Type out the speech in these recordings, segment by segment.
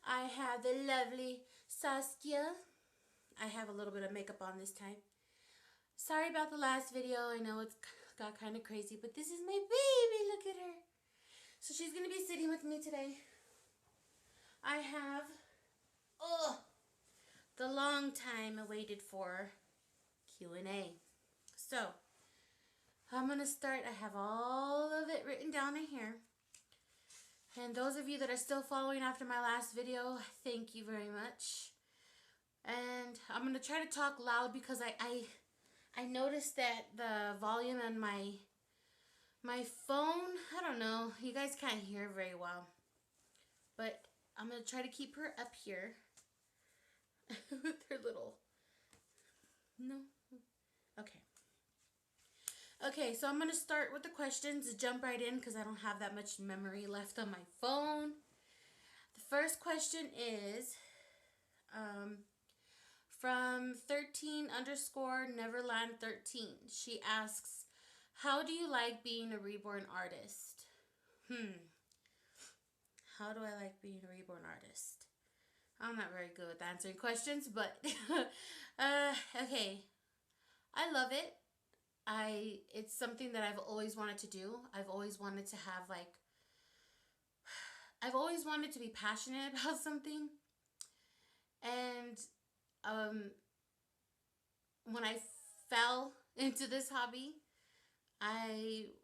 I have the lovely Saskia. I have a little bit of makeup on this time. Sorry about the last video. I know it's got kind of crazy, but this is my baby. Look at her. So she's going to be sitting with me today. I have, the long time awaited for Q&A. So, I'm going to start. I have all of it written down in here. And those of you that are still following after my last video, thank you very much. And I'm going to try to talk loud because I noticed that the volume on my phone, I don't know, you guys can't hear very well. But I'm going to try to keep her up here with her little, no, okay. Okay, so I'm going to start with the questions, jump right in because I don't have that much memory left on my phone. The first question is from 13_Neverland13. She asks, how do you like being a reborn artist? How do I like being a reborn artist? I'm not very good with answering questions, but okay. I love it. It's something that I've always wanted to do. I've always wanted to have I've always wanted to be passionate about something. And when I fell into this hobby, I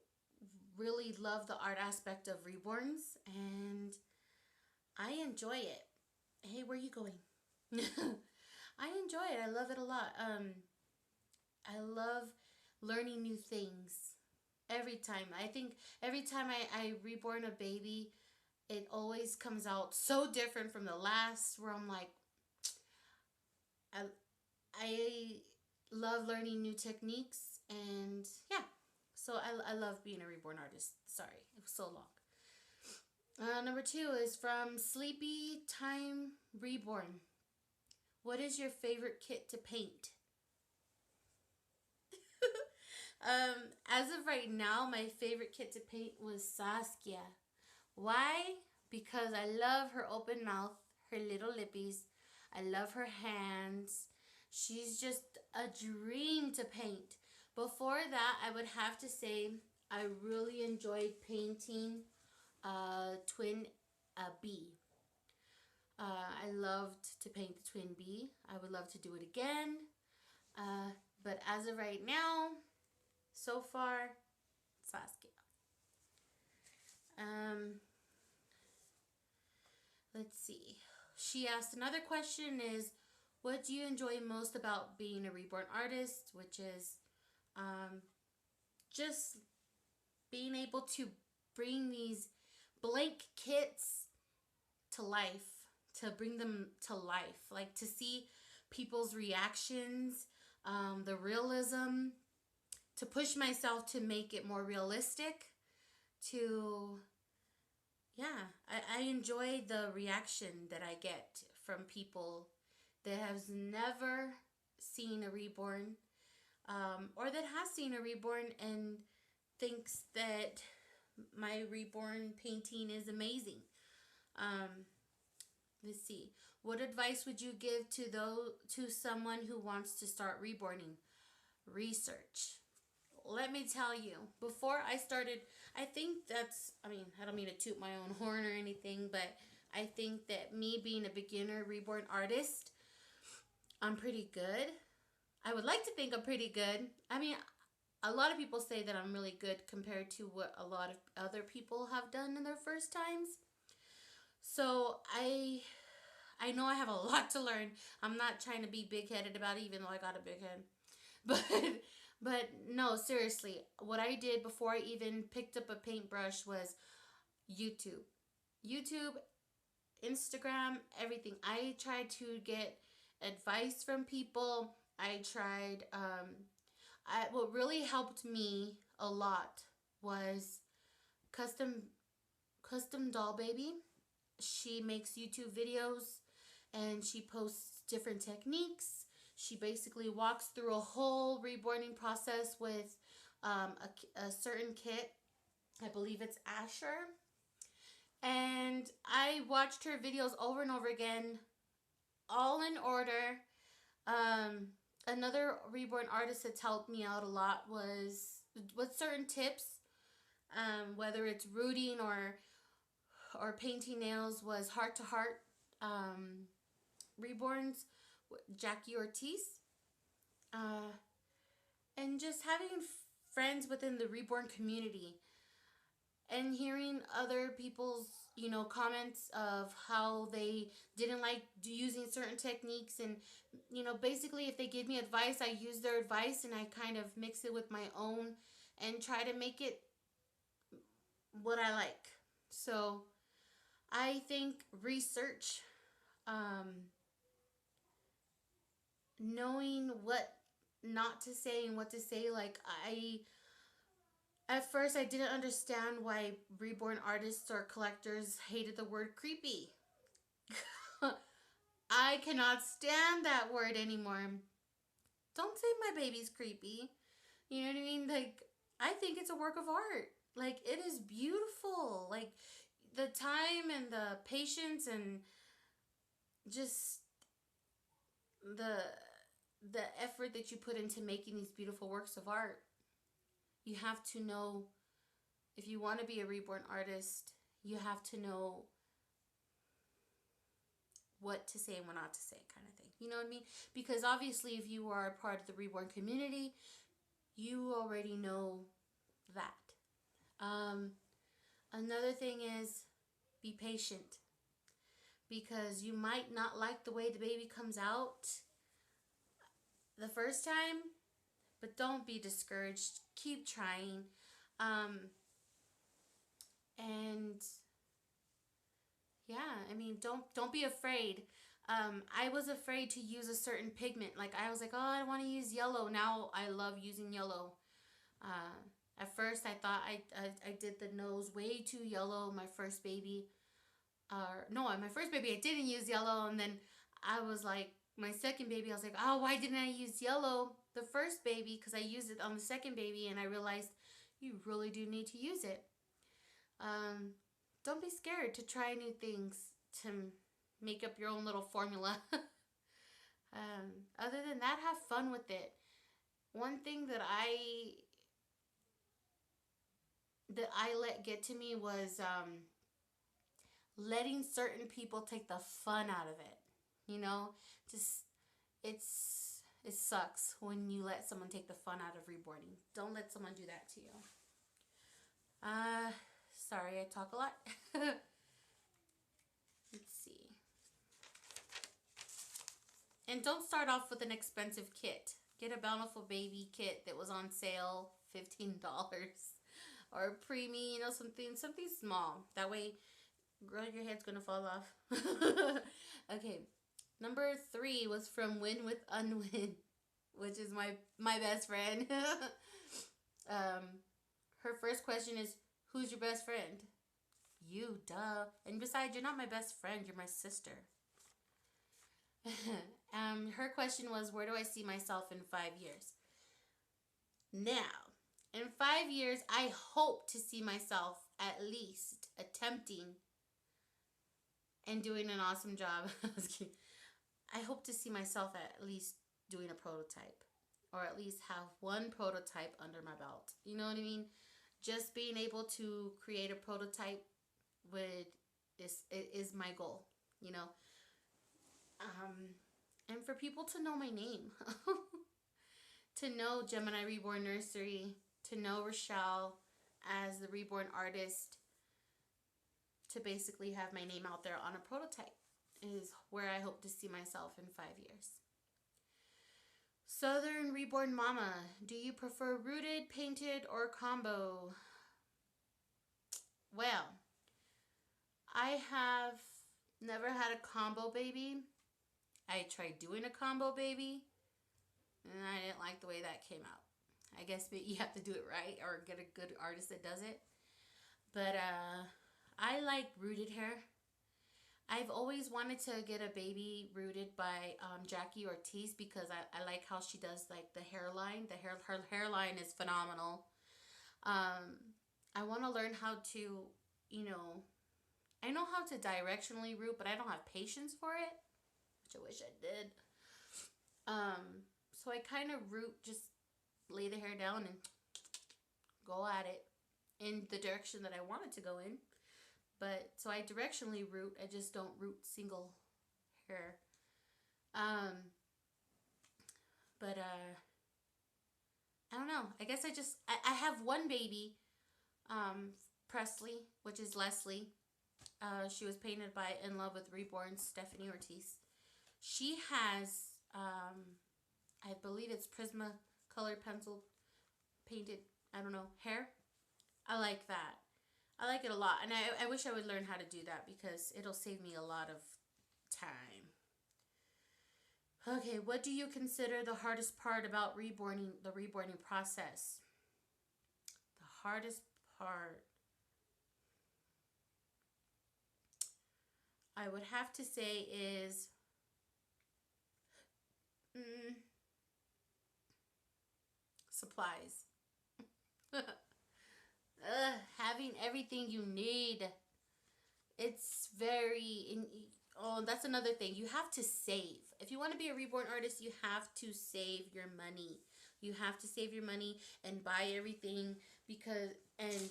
really love the art aspect of reborns and I enjoy it. Hey, where are you going? I enjoy it. I love it a lot. I love learning new things every time. I think every time I reborn a baby, it always comes out so different from the last, where I'm like, I love learning new techniques, and yeah, so I love being a reborn artist. Sorry, it was so long. Number 2 is from Sleepy Time Reborn. What is your favorite kit to paint? As of right now, my favorite kit to paint was Saskia. Why? Because I love her open mouth, her little lippies. I love her hands. She's just a dream to paint. Before that, I would have to say I really enjoyed painting Twin B. I loved to paint the Twin B. I would love to do it again. But as of right now, so far, Saskia. Let's see. She asked another question is, what do you enjoy most about being a reborn artist? Which is just being able to bring these blank kits to life, to bring them to life, like to see people's reactions, the realism, to push myself to make it more realistic, to, yeah, I enjoy the reaction that I get from people that has never seen a reborn, or that has seen a reborn and thinks that my reborn painting is amazing. Let's see. What advice would you give to someone who wants to start reborning? Research. Let me tell you, before I started, I think I don't mean to toot my own horn or anything, but I think that me being a beginner reborn artist, I'm pretty good. I would like to think I'm pretty good. I mean, a lot of people say that I'm really good compared to what a lot of other people have done in their first times. So I know I have a lot to learn. I'm not trying to be big-headed about it, even though I got a big head. But no, seriously, what I did before I even picked up a paintbrush was YouTube, Instagram, everything. I tried to get advice from people. I tried, what really helped me a lot was Custom Doll Baby. She makes YouTube videos and she posts different techniques. She basically walks through a whole reborning process with a certain kit. I believe it's Asher. And I watched her videos over and over again, all in order. Um, Another reborn artist that's helped me out a lot was with certain tips, whether it's rooting or painting nails, was Heart to Heart Reborns, Jackie Ortiz, uh, and just having friends within the reborn community and hearing other people's comments of how they didn't like using certain techniques, and basically if they give me advice, I use their advice and I kind of mix it with my own and try to make it what I like. So I think research, um, knowing what not to say and what to say, like I at first I didn't understand why reborn artists or collectors hated the word creepy. I cannot stand that word anymore. Don't say my baby's creepy. You know what I mean? Like, I think it's a work of art. Like, it is beautiful. Like, the time and the patience and just the the effort that you put into making these beautiful works of art. You have to know, if you want to be a reborn artist, you have to know what to say and what not to say, kind of thing. You know what I mean? Because obviously, if you are a part of the reborn community, you already know that. Um, Another thing is, be patient, because you might not like the way the baby comes out the first time, but don't be discouraged. Keep trying. And yeah, I mean, don't be afraid. I was afraid to use a certain pigment. Like, I was like, oh, I want to use yellow. Now I love using yellow. Uh, at first, I thought I did the nose way too yellow. My first baby, no, my first baby I didn't use yellow, and then I was like, my second baby, I was like, oh, why didn't I use yellow the first baby? Because I used it on the second baby, and I realized you really do need to use it. Um, don't be scared to try new things, to make up your own little formula. Other than that, have fun with it. One thing that I let get to me was letting certain people take the fun out of it. You know, just it sucks when you let someone take the fun out of reborning. Don't let someone do that to you. Uh, Sorry, I talk a lot. Let's see. And don't start off with an expensive kit. Get a Bountiful Baby kit that was on sale, $15. Or a preemie, something small. That way, girl, your head's gonna fall off. Okay. Number 3 was from Win with Unwin, which is my best friend. Her first question is, who's your best friend? You, duh. And besides, you're not my best friend, you're my sister. Her question was, where do I see myself in 5 years? Now, in 5 years, I hope to see myself at least attempting and doing an awesome job. I hope to see myself at least doing a prototype, or at least have one prototype under my belt. You know what I mean? Just being able to create a prototype is my goal, you know. And for people to know my name, to know Gemini Reborn Nursery, to know Rochelle as the reborn artist, to basically have my name out there on a prototype is where I hope to see myself in 5 years. Southern Reborn Mama, do you prefer rooted, painted, or combo? Well, I have never had a combo baby. I tried doing a combo baby, and I didn't like the way that came out. I guess you have to do it right or get a good artist that does it. But I like rooted hair. I've always wanted to get a baby rooted by Jackie Ortiz, because I like how she does like the hairline. Her hairline is phenomenal. I want to learn how to, I know how to directionally root, but I don't have patience for it, which I wish I did. So I kind of root, just lay the hair down and go at it in the direction that I want it to go in. But so I directionally root, I just don't root single hair. But I don't know. I guess I have one baby, Presley, which is Leslie. She was painted by In Love with Reborn, Stephanie Ortiz. She has, I believe it's Prismacolor pencil painted, I don't know, hair. I like that. I like it a lot. And I wish I would learn how to do that because it'll save me a lot of time. Okay, what do you consider the hardest part about the reborning process? The hardest part, I would have to say, is supplies. Having everything you need. It's very... Oh, that's another thing. You have to save. If you want to be a reborn artist, you have to save your money. You have to save your money and buy everything because, and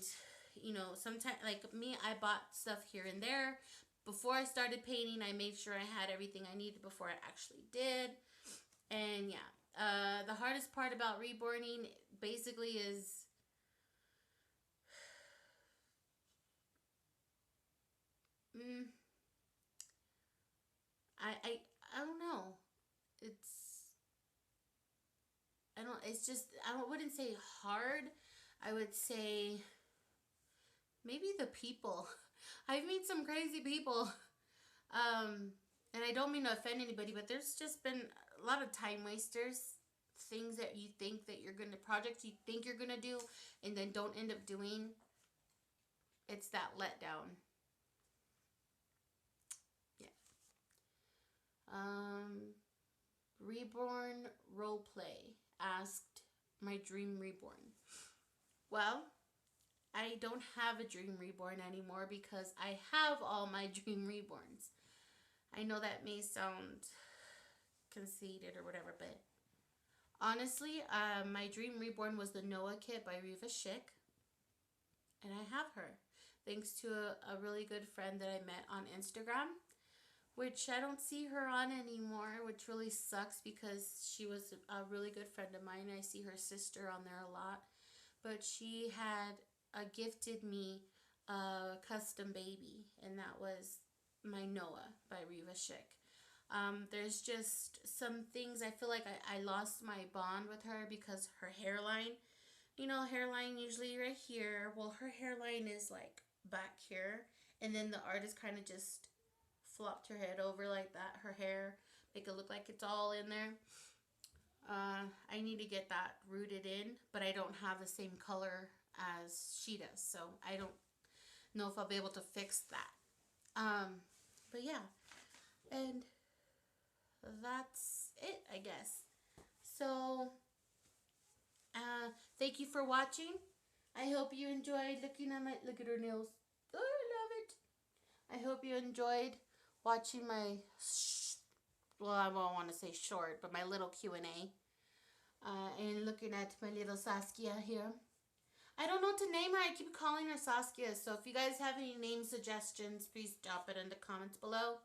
you know, sometimes, like me, I bought stuff here and there. Before I started painting, I made sure I had everything I needed before I actually did. And yeah, the hardest part about reborning basically is I don't know. It's just, I wouldn't say hard. I would say maybe the people. I've met some crazy people. And I don't mean to offend anybody, but there's just been a lot of time wasters. Things that you think that you're gonna, projects you think you're gonna do and then don't end up doing. It's that letdown. Yeah. Reborn roleplay asked my dream reborn. Well, I don't have a dream reborn anymore because I have all my dream reborns. I know that may sound conceited or whatever, but honestly, my dream reborn was the Noah kit by Riva Schick, and I have her thanks to a really good friend that I met on Instagram, which I don't see her on anymore, which really sucks because she was a really good friend of mine. I see her sister on there a lot, but she had gifted me a custom baby, and that was my Noah by Riva Schick. There's just some things I feel like I lost my bond with her because her hairline, you know, hairline usually right here. Well, her hairline is like back here, and then the artist kind of just flopped her head over like that. Her hair, make it look like it's all in there. I need to get that rooted in, but I don't have the same color as she does, so I don't know if I'll be able to fix that. But yeah, and that's it, I guess. So, thank you for watching. I hope you enjoyed looking at look at her nails. Oh, I love it. I hope you enjoyed watching my, well, I won't want to say short, but my little Q&A. And looking at my little Saskia here. I don't know what to name her. I keep calling her Saskia. So if you guys have any name suggestions, please drop it in the comments below.